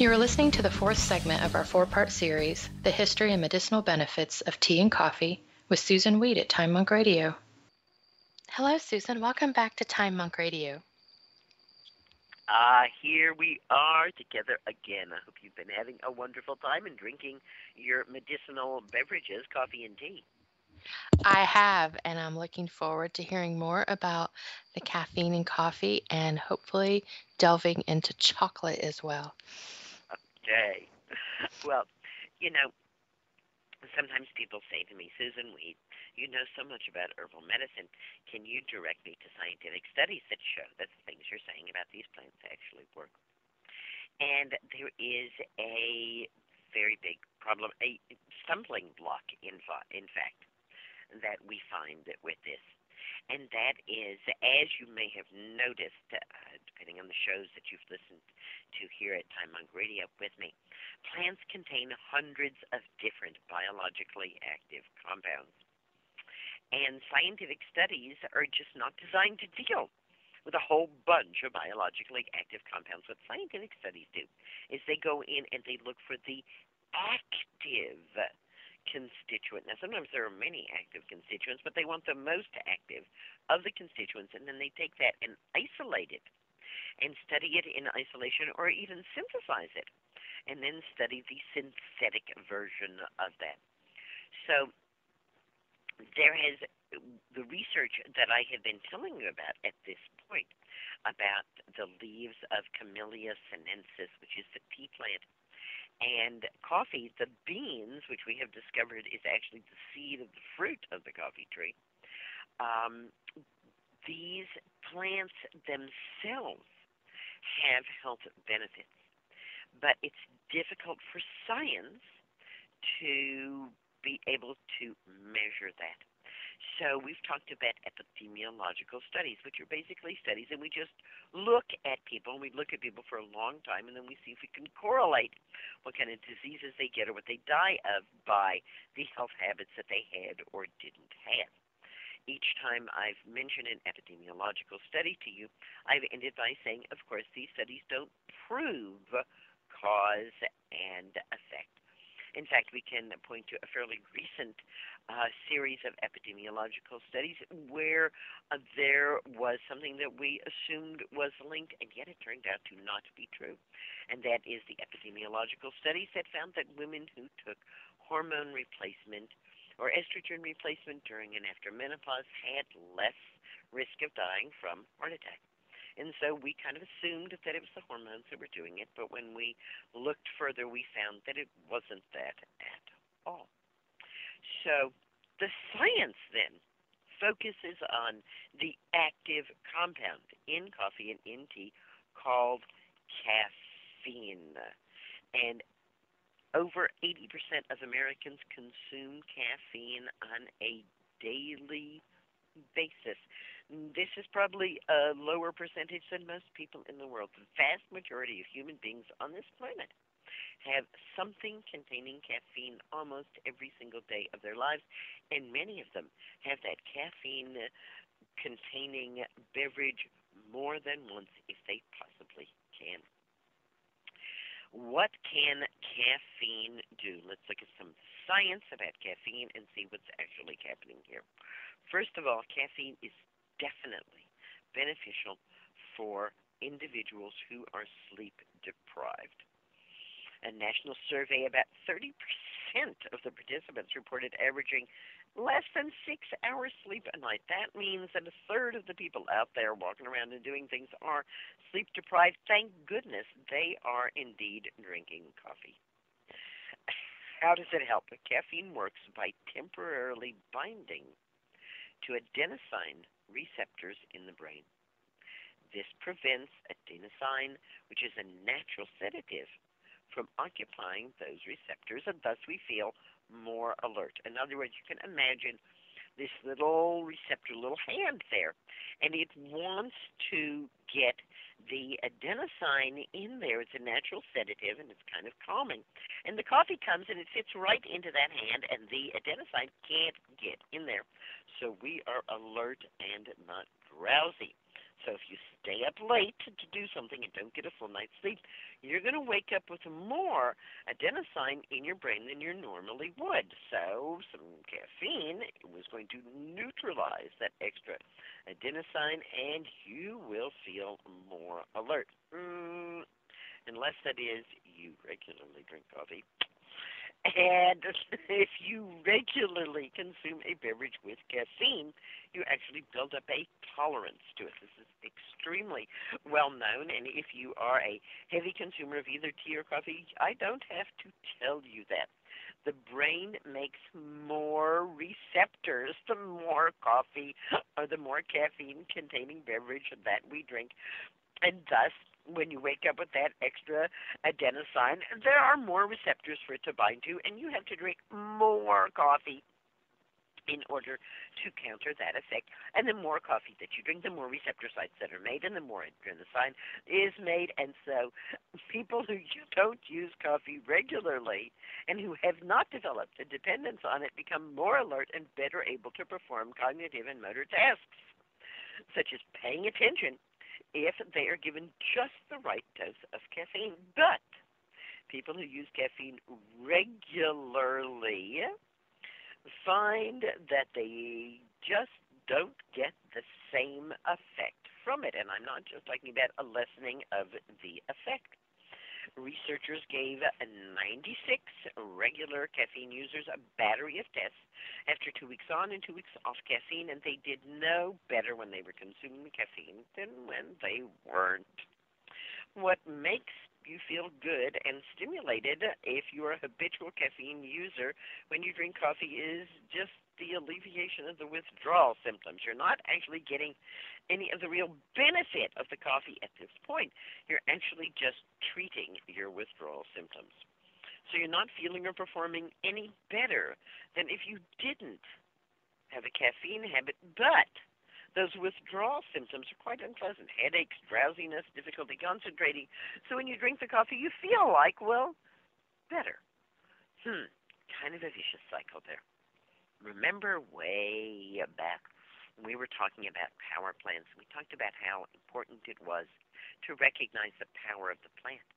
You are listening to the fourth segment of our four-part series, The History and Medicinal Benefits of Tea and Coffee, with Susan Weed at Time Monk Radio. Hello, Susan. Welcome back to Time Monk Radio. Here we are together again. I hope you've been having a wonderful time and drinking your medicinal beverages, coffee and tea. I have, and I'm looking forward to hearing more about the caffeine in coffee and hopefully delving into chocolate as well. Okay. Well, you know, sometimes people say to me, Susan Weed, you know so much about herbal medicine. Can you direct me to scientific studies that show that the things you're saying about these plants actually work? And there is a very big problem, a stumbling block, in fact, that we find with this. And that is, as you may have noticed, depending on the shows that you've listened to here at Time Monk Radio with me, plants contain hundreds of different biologically active compounds. And scientific studies are just not designed to deal with a whole bunch of biologically active compounds. What scientific studies do is they go in and they look for the active constituent. Now, sometimes there are many active constituents, but they want the most active of the constituents, and then they take that and isolate it and study it in isolation or even synthesize it and then study the synthetic version of that. So the research that I have been telling you about at this point about the leaves of Camellia sinensis, which is the tea plant, and coffee, the beans, which we have discovered is actually the seed of the fruit of the coffee tree. These plants themselves have health benefits, but it's difficult for science to be able to measure that. So we've talked about epidemiological studies, which are basically studies, and we just look at people, and we look at people for a long time, and then we see if we can correlate what kind of diseases they get or what they die of by the health habits that they had or didn't have. Each time I've mentioned an epidemiological study to you, I've ended by saying, of course, these studies don't prove cause and effect. In fact, we can point to a fairly recent series of epidemiological studies where there was something that we assumed was linked, and yet it turned out to not be true. And that is the epidemiological studies that found that women who took hormone replacement or estrogen replacement during and after menopause had less risk of dying from heart attack. And so we kind of assumed that it was the hormones that were doing it, but when we looked further, we found that it wasn't that at all. So the science then focuses on the active compound in coffee and in tea called caffeine. And over 80% of Americans consume caffeine on a daily basis. This is probably a lower percentage than most people in the world. The vast majority of human beings on this planet have something containing caffeine almost every single day of their lives, and many of them have that caffeine-containing beverage more than once if they possibly can. What can caffeine do? Let's look at some science about caffeine and see what's actually happening here. First of all, caffeine is definitely beneficial for individuals who are sleep deprived. A national survey, about 30% of the participants reported averaging less than 6 hours sleep a night. That means that a third of the people out there walking around and doing things are sleep deprived. Thank goodness they are indeed drinking coffee. How does it help? Caffeine works by temporarily binding to adenosine receptors in the brain. This prevents adenosine, which is a natural sedative, from occupying those receptors, and thus we feel more alert. In other words, you can imagine this little receptor, little hand there, and it wants to get the adenosine in there. It's a natural sedative, and it's kind of calming. And the coffee comes, and it fits right into that hand, and the adenosine can't get in there. So we are alert and not drowsy. So if you stay up late to do something and don't get a full night's sleep, you're going to wake up with more adenosine in your brain than you normally would. So some caffeine was going to neutralize that extra adenosine, and you will feel more alert. Unless that is you regularly drink coffee. And if you regularly consume a beverage with caffeine, you actually build up a tolerance to it. This is extremely well known, and if you are a heavy consumer of either tea or coffee, I don't have to tell you that. The brain makes more receptors the more coffee or the more caffeine-containing beverage that we drink, and thus when you wake up with that extra adenosine, there are more receptors for it to bind to, and you have to drink more coffee in order to counter that effect. And the more coffee that you drink, the more receptor sites that are made, and the more adenosine is made. And so people who don't use coffee regularly and who have not developed a dependence on it become more alert and better able to perform cognitive and motor tasks, such as paying attention, if they are given just the right dose of caffeine. But people who use caffeine regularly find that they just don't get the same effect from it. And I'm not just talking about a lessening of the effect. Researchers gave 96 regular caffeine users a battery of tests after 2 weeks on and 2 weeks off caffeine, and they did no better when they were consuming the caffeine than when they weren't. What makes you feel good and stimulated if you're a habitual caffeine user when you drink coffee is just the alleviation of the withdrawal symptoms. You're not actually getting any of the real benefit of the coffee at this point. You're actually just treating your withdrawal symptoms. So you're not feeling or performing any better than if you didn't have a caffeine habit, but those withdrawal symptoms are quite unpleasant. Headaches, drowsiness, difficulty concentrating. So when you drink the coffee, you feel like, well, better. Kind of a vicious cycle there. Remember way back when we were talking about power plants, we talked about how important it was to recognize the power of the plant,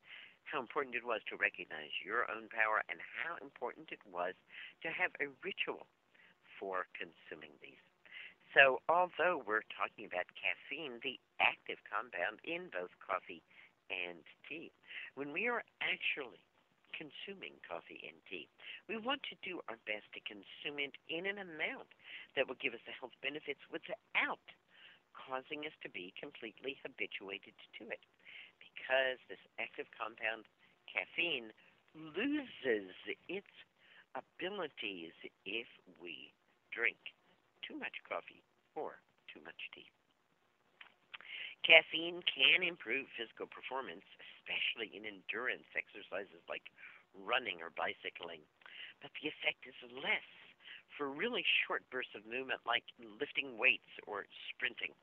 how important it was to recognize your own power, and how important it was to have a ritual for consuming these. So although we're talking about caffeine, the active compound in both coffee and tea, when we are actually consuming coffee and tea, we want to do our best to consume it in an amount that will give us the health benefits without causing us to be completely habituated to it. Because this active compound, caffeine, loses its abilities if we drink too much coffee or too much tea. Caffeine can improve physical performance, especially in endurance exercises like running or bicycling, but the effect is less for really short bursts of movement like lifting weights or sprinting.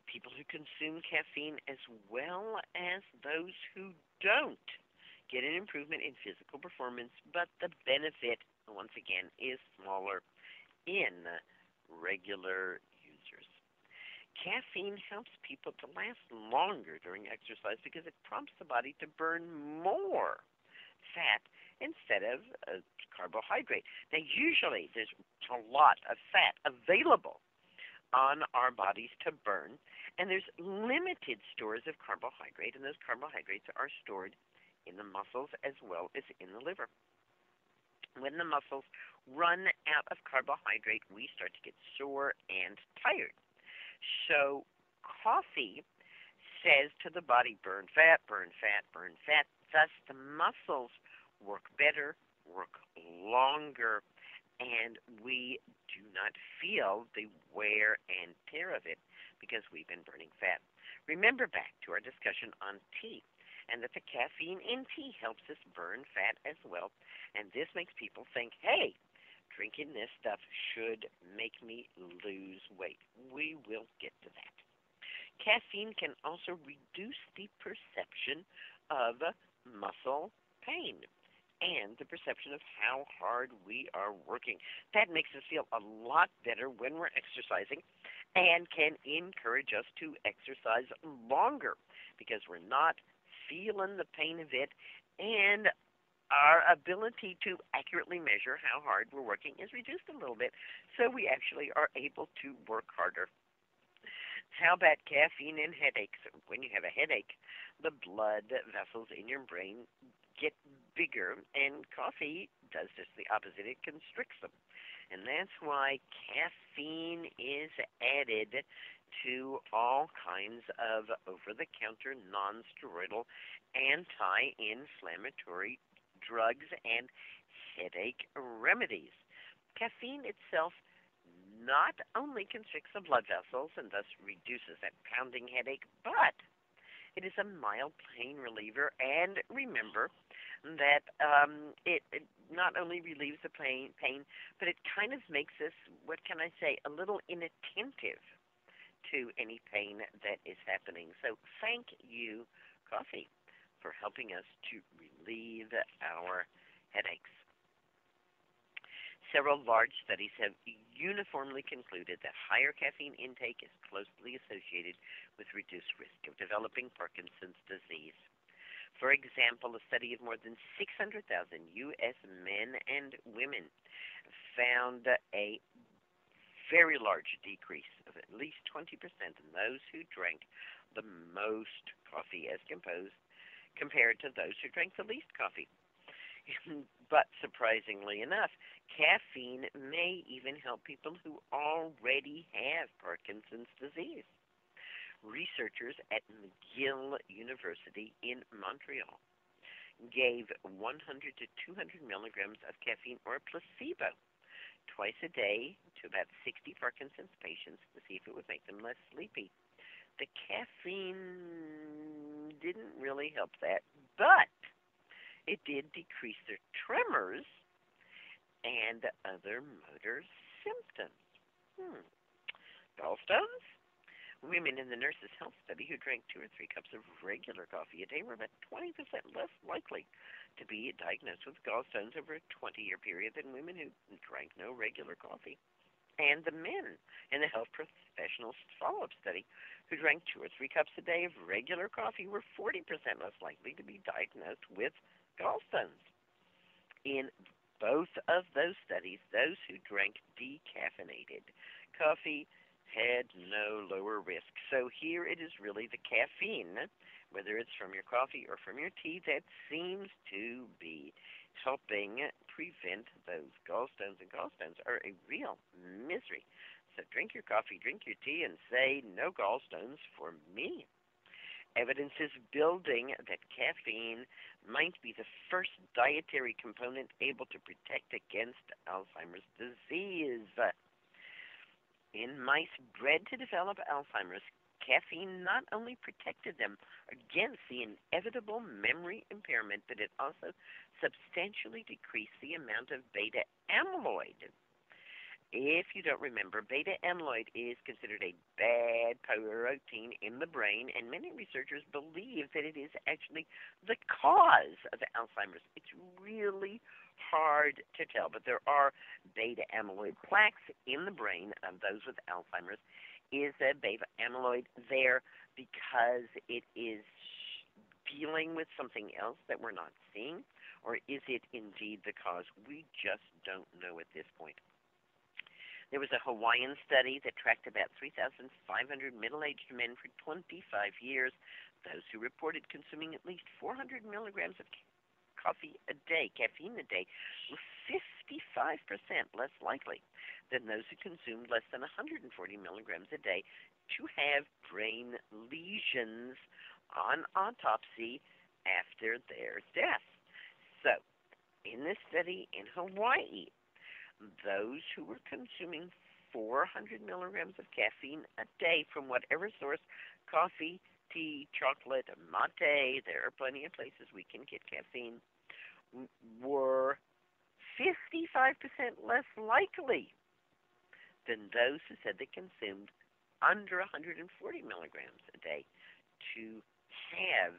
People who consume caffeine as well as those who don't get an improvement in physical performance, but the benefit, once again, is smaller in regular users. Caffeine helps people to last longer during exercise because it prompts the body to burn more fat instead of carbohydrate. Now, usually there's a lot of fat available on our bodies to burn, and there's limited stores of carbohydrate, and those carbohydrates are stored in the muscles as well as in the liver. When the muscles run out of carbohydrate, we start to get sore and tired. So coffee says to the body, burn fat, burn fat, burn fat. Thus, the muscles work better, work longer, and we do not feel the wear and tear of it because we've been burning fat. Remember back to our discussion on tea, and that the caffeine in tea helps us burn fat as well, and this makes people think, hey, drinking this stuff should make me lose weight. We will get to that. Caffeine can also reduce the perception of muscle pain and the perception of how hard we are working. That makes us feel a lot better when we're exercising, and can encourage us to exercise longer because we're not feeling the pain of it, and our ability to accurately measure how hard we're working is reduced a little bit, so we actually are able to work harder. How about caffeine and headaches? When you have a headache, the blood vessels in your brain get bigger, and coffee does just the opposite. It constricts them. And that's why caffeine is added to all kinds of over-the-counter non-steroidal anti-inflammatory drugs and headache remedies. Caffeine itself not only constricts the blood vessels and thus reduces that pounding headache, but it is a mild pain reliever. And remember that it not only relieves the pain, but it kind of makes us, what can I say, a little inattentive to any pain that is happening. So thank you, coffee, for helping us to relieve our headaches. Several large studies have uniformly concluded that higher caffeine intake is closely associated with reduced risk of developing Parkinson's disease. For example, a study of more than 600,000 U.S. men and women found a very large decrease of at least 20% in those who drank the most coffee as compared to those who drank the least coffee. But surprisingly enough, caffeine may even help people who already have Parkinson's disease. Researchers at McGill University in Montreal gave 100 to 200 milligrams of caffeine or a placebo twice a day to about 60 Parkinson's patients to see if it would make them less sleepy. The caffeine didn't really help that, but it did decrease their tremors and other motor symptoms. Gallstones? Women in the Nurses' Health Study who drank 2 or 3 cups of regular coffee a day were about 20% less likely to be diagnosed with gallstones over a 20-year period than women who drank no regular coffee. And the men in the Health Professionals Follow-Up Study who drank 2 or 3 cups a day of regular coffee were 40% less likely to be diagnosed with gallstones. In both of those studies, those who drank decaffeinated coffee had no lower risk. So here it is really the caffeine, whether it's from your coffee or from your tea, that seems to be helping prevent those gallstones. And gallstones are a real misery. So drink your coffee, drink your tea, and say no gallstones for me. Evidence is building that caffeine might be the first dietary component able to protect against Alzheimer's disease. In mice bred to develop Alzheimer's, caffeine not only protected them against the inevitable memory impairment, but it also substantially decreased the amount of beta amyloid. If you don't remember, beta amyloid is considered a bad protein in the brain, and many researchers believe that it is actually the cause of Alzheimer's. It's really hard to tell, but there are beta amyloid plaques in the brain of those with Alzheimer's. Is a beta amyloid there because it is dealing with something else that we're not seeing, or is it indeed the cause? We just don't know at this point. There was a Hawaiian study that tracked about 3,500 middle-aged men for 25 years. Those who reported consuming at least 400 milligrams of caffeine a day, were 55% less likely than those who consumed less than 140 milligrams a day to have brain lesions on autopsy after their death. So, in this study in Hawaii, those who were consuming 400 milligrams of caffeine a day from whatever source, coffee, tea, chocolate, mate, there are plenty of places we can get caffeine, were 55% less likely than those who said they consumed under 140 milligrams a day to have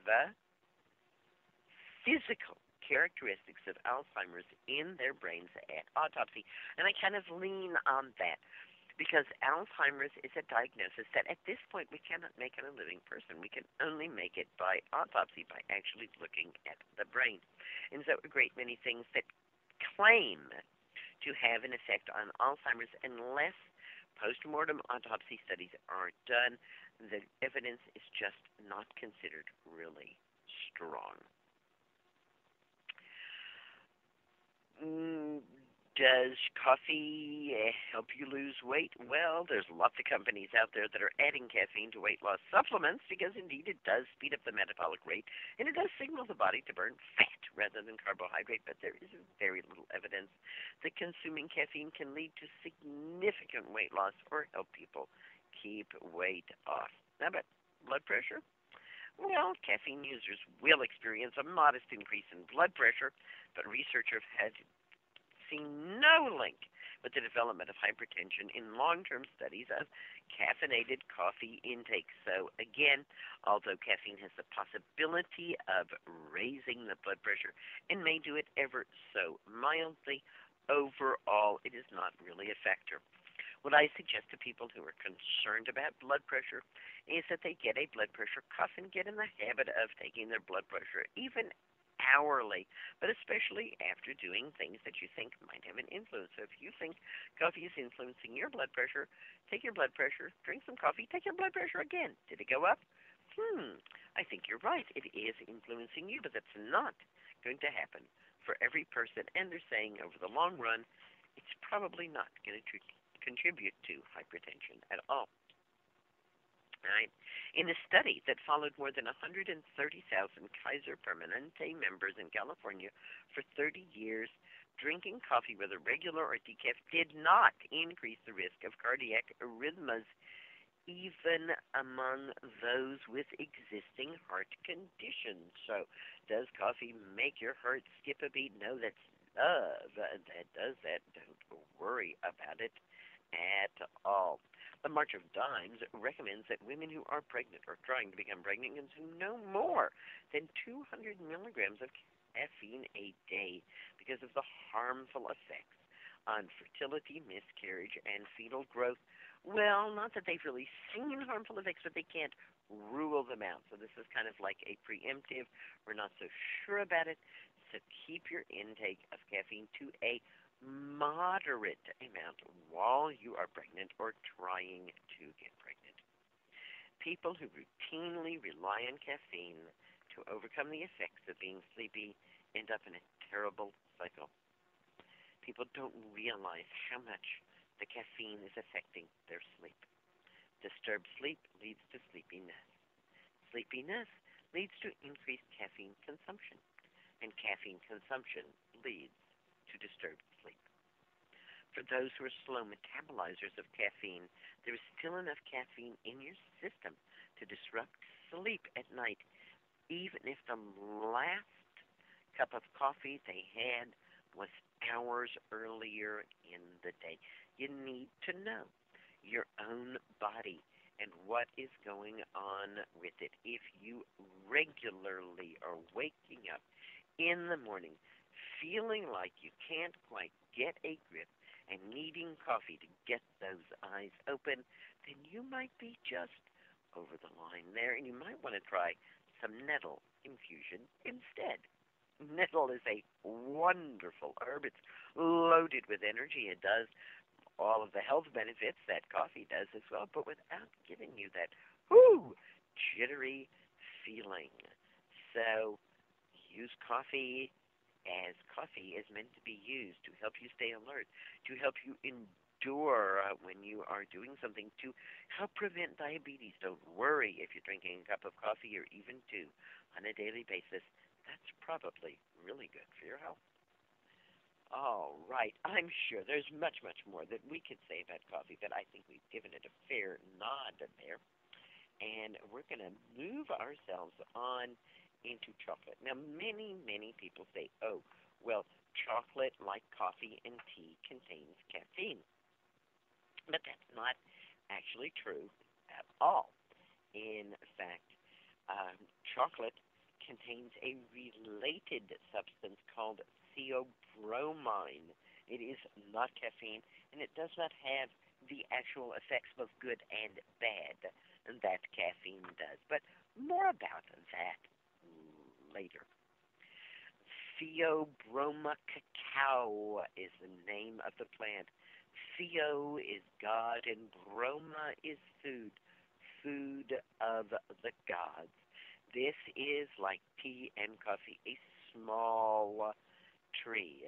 physical characteristics of Alzheimer's in their brains at autopsy. And I kind of lean on that because Alzheimer's is a diagnosis that at this point we cannot make in a living person. We can only make it by autopsy, by actually looking at the brain. And so a great many things that claim to have an effect on Alzheimer's, unless post-mortem autopsy studies are done, the evidence is just not considered really strong. Does coffee help you lose weight? Well, there's lots of companies out there that are adding caffeine to weight loss supplements because, indeed, it does speed up the metabolic rate, and it does signal the body to burn fat rather than carbohydrate, but there is very little evidence that consuming caffeine can lead to significant weight loss or help people keep weight off. How about blood pressure? Well, caffeine users will experience a modest increase in blood pressure, but researchers have seen no link with the development of hypertension in long-term studies of caffeinated coffee intake. So again, although caffeine has the possibility of raising the blood pressure and may do it ever so mildly, overall it is not really a factor. What I suggest to people who are concerned about blood pressure is that they get a blood pressure cuff and get in the habit of taking their blood pressure even hourly, but especially after doing things that you think might have an influence. So if you think coffee is influencing your blood pressure, take your blood pressure, drink some coffee, take your blood pressure again. Did it go up? I think you're right. It is influencing you, but that's not going to happen for every person. And they're saying over the long run, it's probably not going to contribute to hypertension at all. Right. In a study that followed more than 130,000 Kaiser Permanente members in California for 30 years, drinking coffee, whether regular or decaf, did not increase the risk of cardiac arrhythmias, even among those with existing heart conditions. So, does coffee make your heart skip a beat? No, that does that. Don't worry about it at all. The March of Dimes recommends that women who are pregnant or trying to become pregnant consume no more than 200 milligrams of caffeine a day because of the harmful effects on fertility, miscarriage, and fetal growth. Well, not that they've really seen harmful effects, but they can't rule them out. So this is kind of like a preemptive. We're not so sure about it. So keep your intake of caffeine to a moderate amount while you are pregnant or trying to get pregnant. People who routinely rely on caffeine to overcome the effects of being sleepy end up in a terrible cycle. People don't realize how much the caffeine is affecting their sleep. Disturbed sleep leads to sleepiness. Sleepiness leads to increased caffeine consumption, and caffeine consumption leads to disturbed sleep. For those who are slow metabolizers of caffeine, there is still enough caffeine in your system to disrupt sleep at night, even if the last cup of coffee they had was hours earlier in the day. You need to know your own body and what is going on with it. If you regularly are waking up in the morning feeling like you can't quite get a grip and needing coffee to get those eyes open, then you might be just over the line there, and you might want to try some nettle infusion instead. Nettle is a wonderful herb. It's loaded with energy. It does all of the health benefits that coffee does as well, but without giving you that jittery feeling. So use coffee as coffee is meant to be used, to help you stay alert, to help you endure when you are doing something, to help prevent diabetes. Don't worry if you're drinking a cup of coffee or even two on a daily basis. That's probably really good for your health. All right. I'm sure there's much, much more that we could say about coffee, but I think we've given it a fair nod there. And we're going to move ourselves on into chocolate. Now, many, many people say, oh, well, chocolate, like coffee and tea, contains caffeine. But that's not actually true at all. In fact, chocolate contains a related substance called theobromine. It is not caffeine, and it does not have the actual effects, both good and bad, that caffeine does. But more about that later. Theobroma cacao is the name of the plant. Theo is God and broma is food, food of the gods. This is like tea and coffee, a small tree,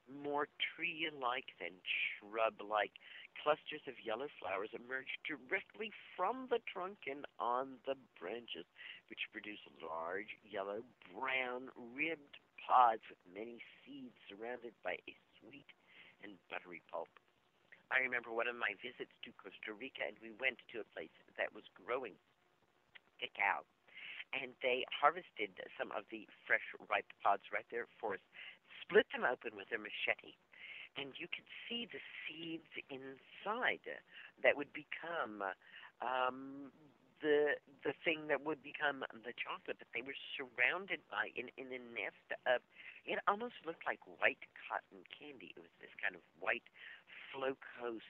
more tree-like than shrub-like. Clusters of yellow flowers emerge directly from the trunk and on the branches, which produce large, yellow, brown, ribbed pods with many seeds surrounded by a sweet and buttery pulp. I remember one of my visits to Costa Rica, and we went to a place that was growing cacao. And they harvested some of the fresh, ripe pods right there for us, split them open with their machete, and you could see the seeds inside that would become the thing that would become the chocolate that they were surrounded by in a nest of. It almost looked like white cotton candy. It was this kind of white flocose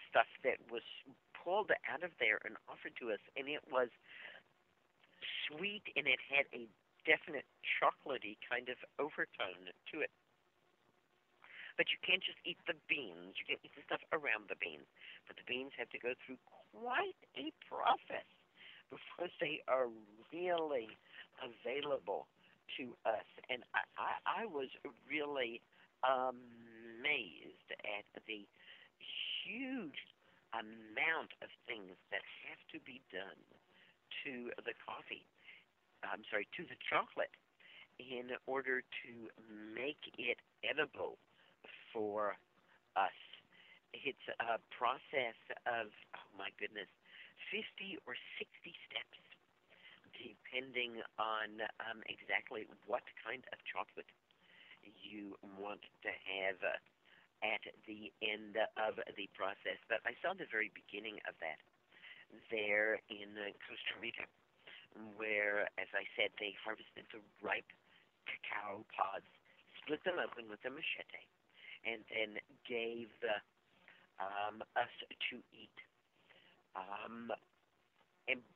stuff that was pulled out of there and offered to us, and it was sweet, and it had a definite chocolatey kind of overtone to it. But you can't just eat the beans. You can eat the stuff around the beans. But the beans have to go through quite a process before they are really available to us. And I was really amazed at the huge amount of things that have to be done to the coffee, to the chocolate, in order to make it edible for us. It's a process of, oh my goodness, 50 or 60 steps, depending on exactly what kind of chocolate you want to have at the end of the process. But I saw the very beginning of that there in Costa Rica, where, as I said, they harvested the ripe cacao pods, split them open with a machete, and then gave us to eat.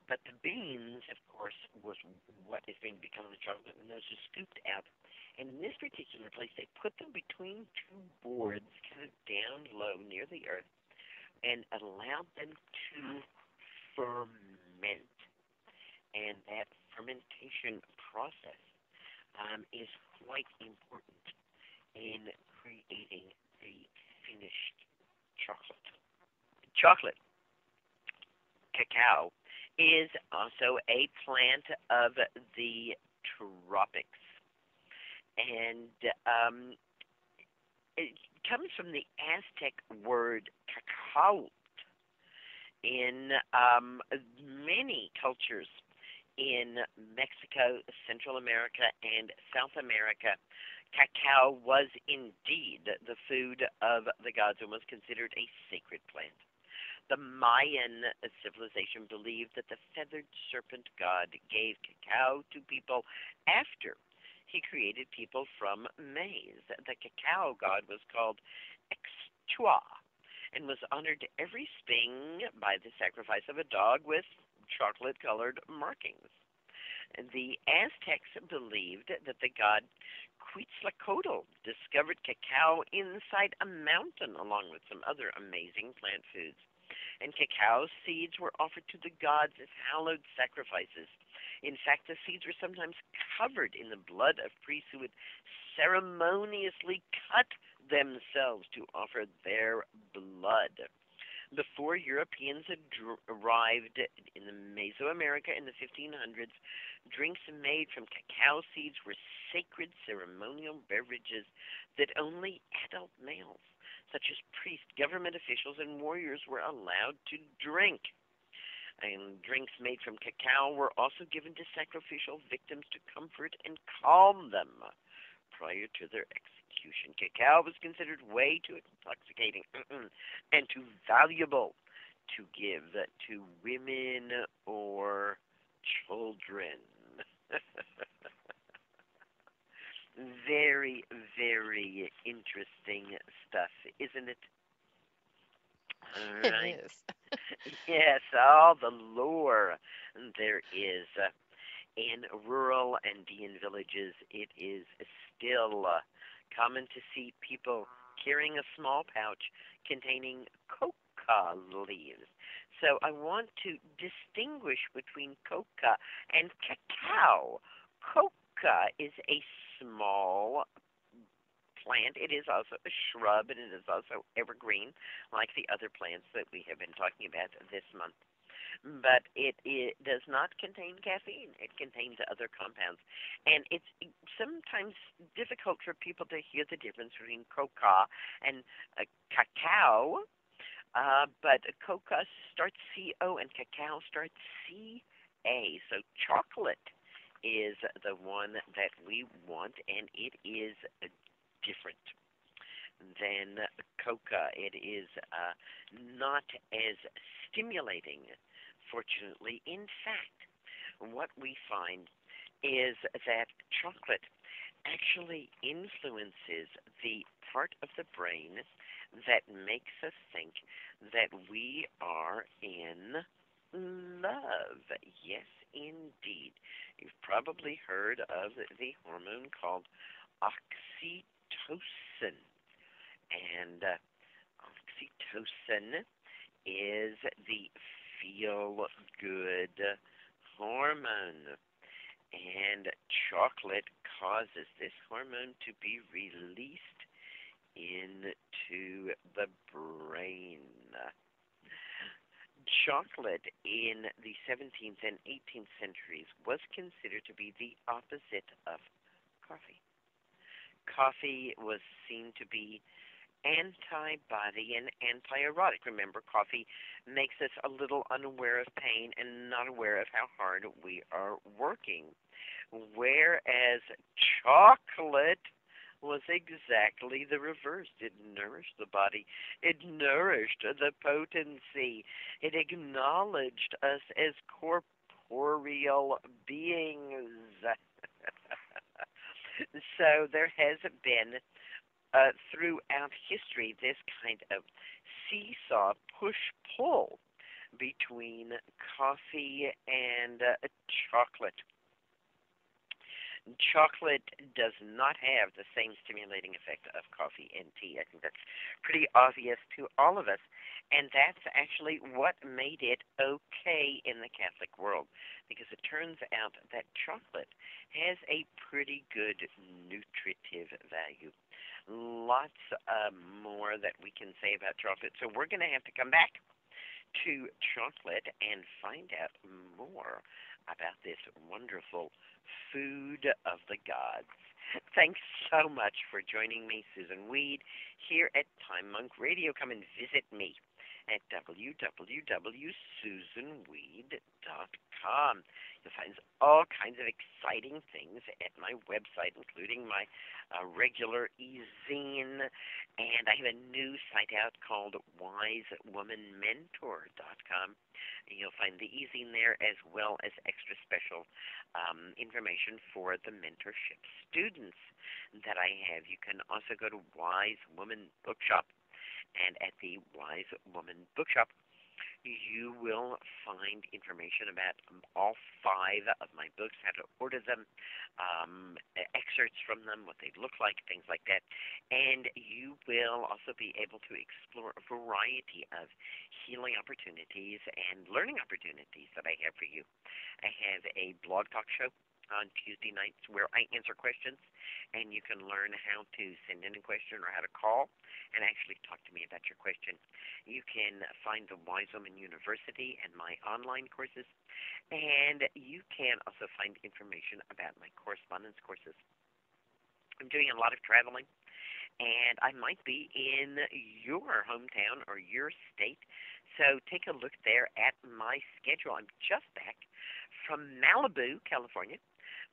But the beans, of course, was what is going to become the chocolate, and those are scooped out. And in this particular place, they put them between two boards, kind of down low near the earth, and allowed them to ferment. And that fermentation process is quite important in creating the finished chocolate. Chocolate, cacao, is also a plant of the tropics. And it comes from the Aztec word cacao. In many cultures in Mexico, Central America, and South America, cacao was indeed the food of the gods and was considered a sacred plant. The Mayan civilization believed that the feathered serpent god gave cacao to people after he created people from maize. The cacao god was called Extua and was honored every spring by the sacrifice of a dog with chocolate-colored markings. The Aztecs believed that the god Quetzalcoatl discovered cacao inside a mountain along with some other amazing plant foods. And cacao seeds were offered to the gods as hallowed sacrifices. In fact, the seeds were sometimes covered in the blood of priests who would ceremoniously cut themselves to offer their blood. Before Europeans had arrived in Mesoamerica in the 1500s, drinks made from cacao seeds were sacred ceremonial beverages that only adult males, such as priests, government officials, and warriors, were allowed to drink. And drinks made from cacao were also given to sacrificial victims to comfort and calm them prior to their execution. Cacao was considered way too intoxicating and too valuable to give to women or children. Very, very interesting stuff, isn't it? All It right. is. Yes, all the lore there is in rural Andean villages. It is still common to see people carrying a small pouch containing coca leaves. So I want to distinguish between coca and cacao. Coca is a small plant. It is also a shrub, and it is also evergreen, like the other plants that we have been talking about this month. But it does not contain caffeine. It contains other compounds. And it's sometimes difficult for people to hear the difference between coca and cacao. But coca starts C-O and cacao starts C-A. So chocolate is the one that we want, and it is different than coca. It is not as stimulating, fortunately. In fact, what we find is that chocolate actually influences the part of the brain that makes us think that we are in love. Yes, indeed. You've probably heard of the hormone called oxytocin. And oxytocin is the feel good hormone. And chocolate causes this hormone to be released into the brain. Chocolate in the 17th and 18th centuries was considered to be the opposite of coffee. Coffee was seen to be antibody and anti-erotic. Remember, coffee makes us a little unaware of pain and not aware of how hard we are working. Whereas chocolate was exactly the reverse. It nourished the body. It nourished the potency. It acknowledged us as corporeal beings. So there has been throughout history this kind of seesaw push-pull between coffee and chocolate. Chocolate does not have the same stimulating effect of coffee and tea. I think that's pretty obvious to all of us. And that's actually what made it okay in the Catholic world, because it turns out that chocolate has a pretty good nutritive value. Lots more that we can say about chocolate. So we're going to have to come back to chocolate and find out more about this wonderful food of the gods. Thanks so much for joining me, Susan Weed, here at Time Monk Radio. Come and visit me at www.susanweed.com. You'll find all kinds of exciting things at my website, including my regular e-zine, and I have a new site out called wisewomanmentor.com. You'll find the e-zine there, as well as extra special information for the mentorship students that I have. You can also go to Wise Woman Bookshop, and at the Wise Woman Bookshop, you will find information about all 5 of my books, how to order them, excerpts from them, what they look like, things like that. And you will also be able to explore a variety of healing opportunities and learning opportunities that I have for you. I have a blog talk show on Tuesday nights where I answer questions, and you can learn how to send in a question or how to call and actually talk to me about your question. You can find the Wise Woman University and my online courses, and you can also find information about my correspondence courses. I'm doing a lot of traveling, and I might be in your hometown or your state, so take a look there at my schedule. I'm just back from Malibu, California,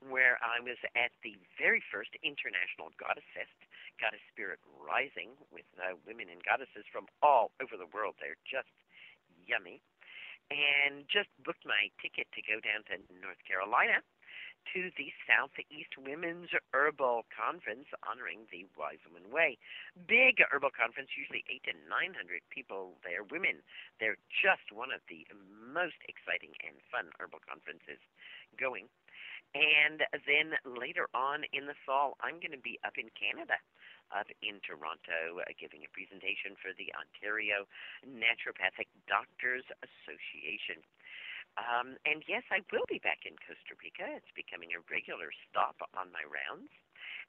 where I was at the very first International Goddess Fest, Goddess Spirit Rising, with women and goddesses from all over the world. They're just yummy. And just booked my ticket to go down to North Carolina to the Southeast Women's Herbal Conference honoring the Wise Woman Way. Big herbal conference, usually 800 to 900 people there, women. They're just one of the most exciting and fun herbal conferences going. And then later on in the fall, I'm going to be up in Canada, up in Toronto, giving a presentation for the Ontario Naturopathic Doctors Association. And yes, I will be back in Costa Rica. It's becoming a regular stop on my rounds.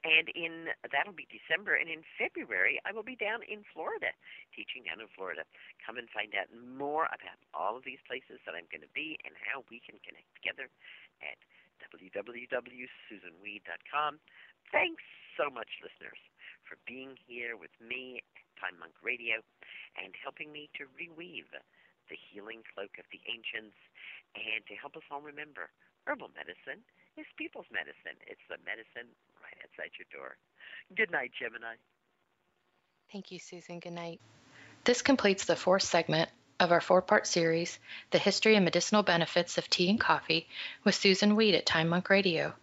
And that'll be December. And in February, I will be down in Florida, teaching down in Florida. Come and find out more about all of these places that I'm going to be and how we can connect together at www.susunweed.com. Thanks so much, listeners, for being here with me at Time Monk Radio and helping me to reweave the healing cloak of the ancients and to help us all remember herbal medicine is people's medicine. It's the medicine right outside your door. Good night, Gemini. Thank you, Susan. Good night. This completes the fourth segment of our four-part series, The History and Medicinal Benefits of Tea and Coffee, with Susun Weed at Time Monk Radio.